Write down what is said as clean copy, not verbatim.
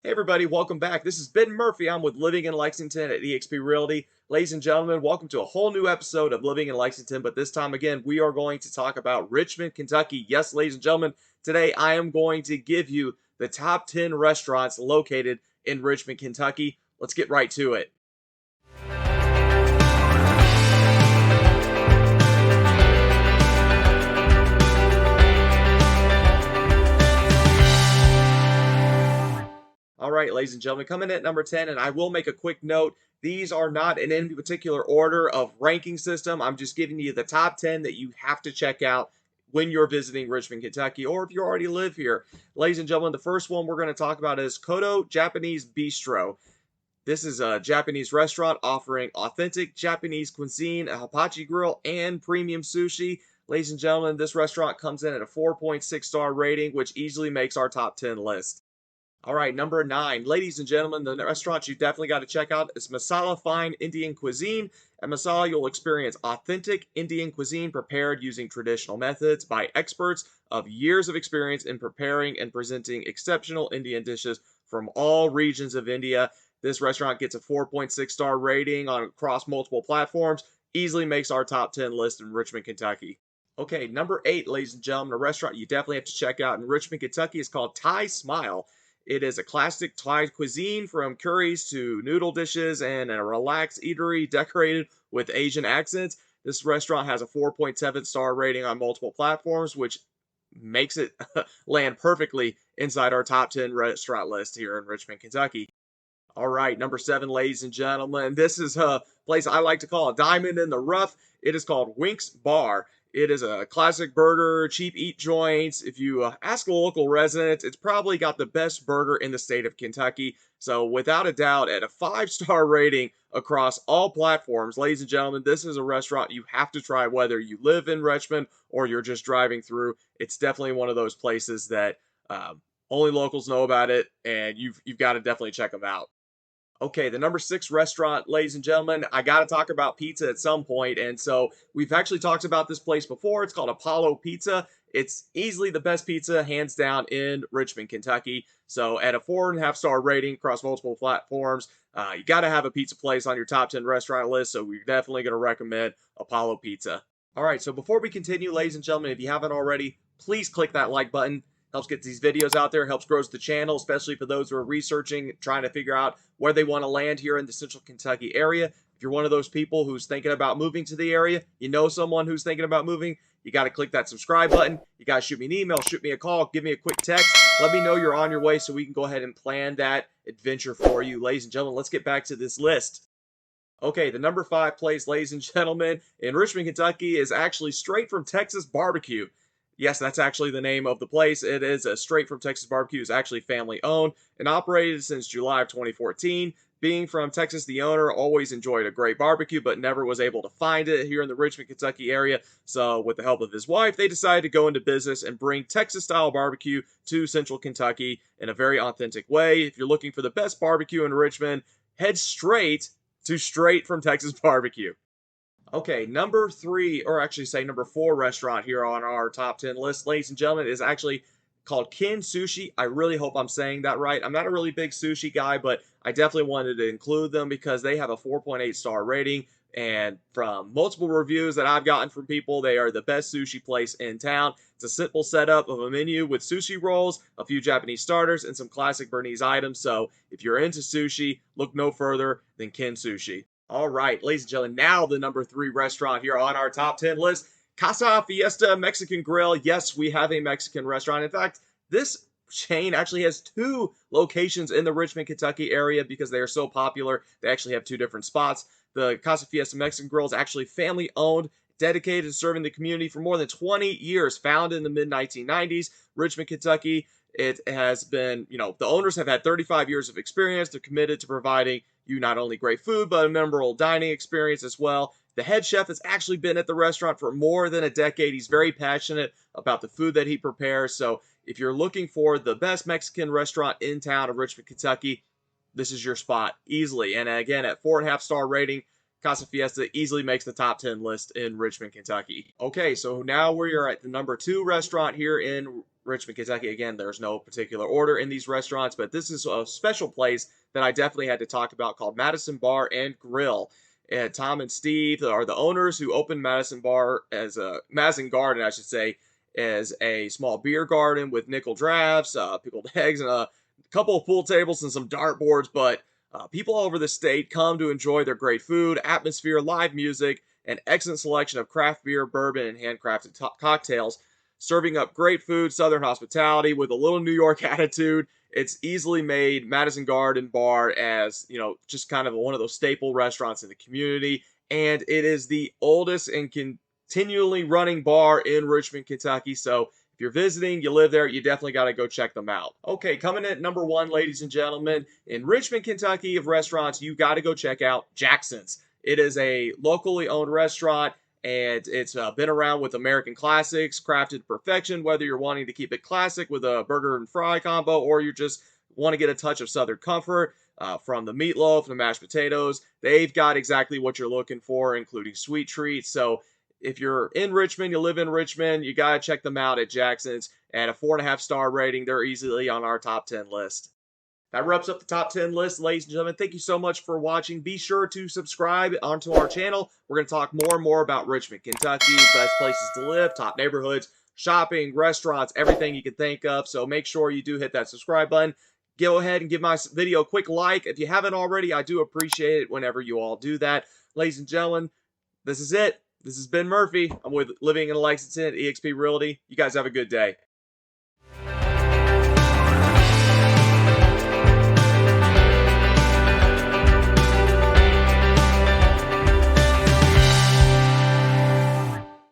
Hey everybody, welcome back. This is Ben Murphy. I'm with Living in Lexington at eXp Realty. Ladies and gentlemen, welcome to a whole new episode of Living in Lexington, but this time again, we are going to talk about Richmond, Kentucky. Yes, ladies and gentlemen, today I am going to give you the top 10 restaurants located in Richmond, Kentucky. Let's get right to it. All right, ladies and gentlemen, coming in at number 10, and I will make a quick note. These are not in any particular order of ranking system. I'm just giving you the top 10 that you have to check out when you're visiting Richmond, Kentucky, or if you already live here. Ladies and gentlemen, the first one we're going to talk about is Koto Japanese Bistro. This is a Japanese restaurant offering authentic Japanese cuisine, a hibachi grill, and premium sushi. Ladies and gentlemen, this restaurant comes in at a 4.6 star rating, which easily makes our top 10 list. All right, number 9. Ladies and gentlemen, the restaurant you definitely got to check out is Masala Fine Indian Cuisine. At Masala, you'll experience authentic Indian cuisine prepared using traditional methods by experts of years of experience in preparing and presenting exceptional Indian dishes from all regions of India. This restaurant gets a 4.6 star rating across multiple platforms. Easily makes our top 10 list in Richmond, Kentucky. Okay, number 8, ladies and gentlemen, a restaurant you definitely have to check out in Richmond, Kentucky is called Thai Smile. It is a classic Thai cuisine from curries to noodle dishes and a relaxed eatery decorated with Asian accents. This restaurant has a 4.7 star rating on multiple platforms, which makes it land perfectly inside our top 10 restaurant list here in Richmond, Kentucky. All right, number 7, ladies and gentlemen. This is a place I like to call a diamond in the rough. It is called Winks Bar. It is a classic burger, cheap eat joint. If you ask a local resident, it's probably got the best burger in the state of Kentucky. So without a doubt, at a 5 star rating across all platforms, ladies and gentlemen, this is a restaurant you have to try whether you live in Richmond or you're just driving through. It's definitely one of those places that only locals know about it, and you've got to definitely check them out. Okay, the number 6 restaurant, ladies and gentlemen, I got to talk about pizza at some point. And so we've actually talked about this place before. It's called Apollo Pizza. It's easily the best pizza, hands down, in Richmond, Kentucky. So at a 4.5 star rating across multiple platforms, you got to have a pizza place on your top 10 restaurant list. So we're definitely going to recommend Apollo Pizza. All right, so before we continue, ladies and gentlemen, if you haven't already, please click that like button. Helps get these videos out there, helps grows the channel, especially for those who are researching, trying to figure out where they want to land here in the Central Kentucky area. If you're one of those people who's thinking about moving to the area, you know someone who's thinking about moving, you got to click that subscribe button. You got to shoot me an email, shoot me a call, give me a quick text. Let me know you're on your way so we can go ahead and plan that adventure for you. Ladies and gentlemen, let's get back to this list. Okay, the number 5 place, ladies and gentlemen, in Richmond, Kentucky is actually straight from Texas BBQ. Yes, that's actually the name of the place. It is a straight from Texas BBQ. It's actually family owned and operated since July of 2014. Being from Texas, the owner always enjoyed a great barbecue, but never was able to find it here in the Richmond, Kentucky area. So with the help of his wife, they decided to go into business and bring Texas-style barbecue to Central Kentucky in a very authentic way. If you're looking for the best barbecue in Richmond, head straight to Straight from Texas BBQ. Okay, number 3, or actually say number 4 restaurant here on our top 10 list, ladies and gentlemen, is actually called Khin Sushi. I really hope I'm saying that right. I'm not a really big sushi guy, but I definitely wanted to include them because they have a 4.8 star rating. And from multiple reviews that I've gotten from people, they are the best sushi place in town. It's a simple setup of a menu with sushi rolls, a few Japanese starters, and some classic Bernese items. So if you're into sushi, look no further than Khin Sushi. All right, ladies and gentlemen, now the number 3 restaurant here on our top 10 list, Casa Fiesta Mexican Grill. Yes, we have a Mexican restaurant. In fact, this chain actually has 2 locations in the Richmond, Kentucky area because they are so popular. They actually have 2 different spots. The Casa Fiesta Mexican Grill is actually family owned, dedicated to serving the community for more than 20 years, founded in the mid-1990s, Richmond, Kentucky. It has been, the owners have had 35 years of experience. They're committed to providing you not only great food, but a memorable dining experience as well. The head chef has actually been at the restaurant for more than a decade. He's very passionate about the food that he prepares. So if you're looking for the best Mexican restaurant in town of Richmond, Kentucky, this is your spot easily. And again, at 4.5 star rating, Casa Fiesta easily makes the top 10 list in Richmond, Kentucky. Okay, so now we are at the number 2 restaurant here in Richmond, Kentucky. Again, there's no particular order in these restaurants, but this is a special place that I definitely had to talk about called Madison Bar and Grill. And Tom and Steve are the owners who opened Madison Garden, I should say, as a small beer garden with nickel drafts, pickled eggs, and a couple of pool tables and some dartboards. But people all over the state come to enjoy their great food, atmosphere, live music, an excellent selection of craft beer, bourbon, and handcrafted cocktails, serving up great food, Southern hospitality with a little New York attitude. It's easily made Madison Garden Bar as, just kind of one of those staple restaurants in the community. And it is the oldest and continually running bar in Richmond, Kentucky. So if you're visiting, you live there, you definitely got to go check them out. Okay, coming at number one, ladies and gentlemen, in Richmond, Kentucky of restaurants, you got to go check out Jackson's. It is a locally owned restaurant, and it's been around with American classics, crafted to perfection, whether you're wanting to keep it classic with a burger and fry combo, or you just want to get a touch of Southern comfort from the meatloaf, the mashed potatoes. They've got exactly what you're looking for, including sweet treats. So if you're in Richmond, you live in Richmond, you got to check them out at Jackson's. At a 4.5-star rating, they're easily on our top 10 list. That wraps up the top 10 list, ladies and gentlemen. Thank you so much for watching. Be sure to subscribe onto our channel. We're going to talk more and more about Richmond, Kentucky, best places to live, top neighborhoods, shopping, restaurants, everything you can think of. So make sure you do hit that subscribe button. Go ahead and give my video a quick like. If you haven't already, I do appreciate it whenever you all do that. Ladies and gentlemen, this is it. This is Ben Murphy. I'm with Living in Lexington, eXp Realty. You guys have a good day.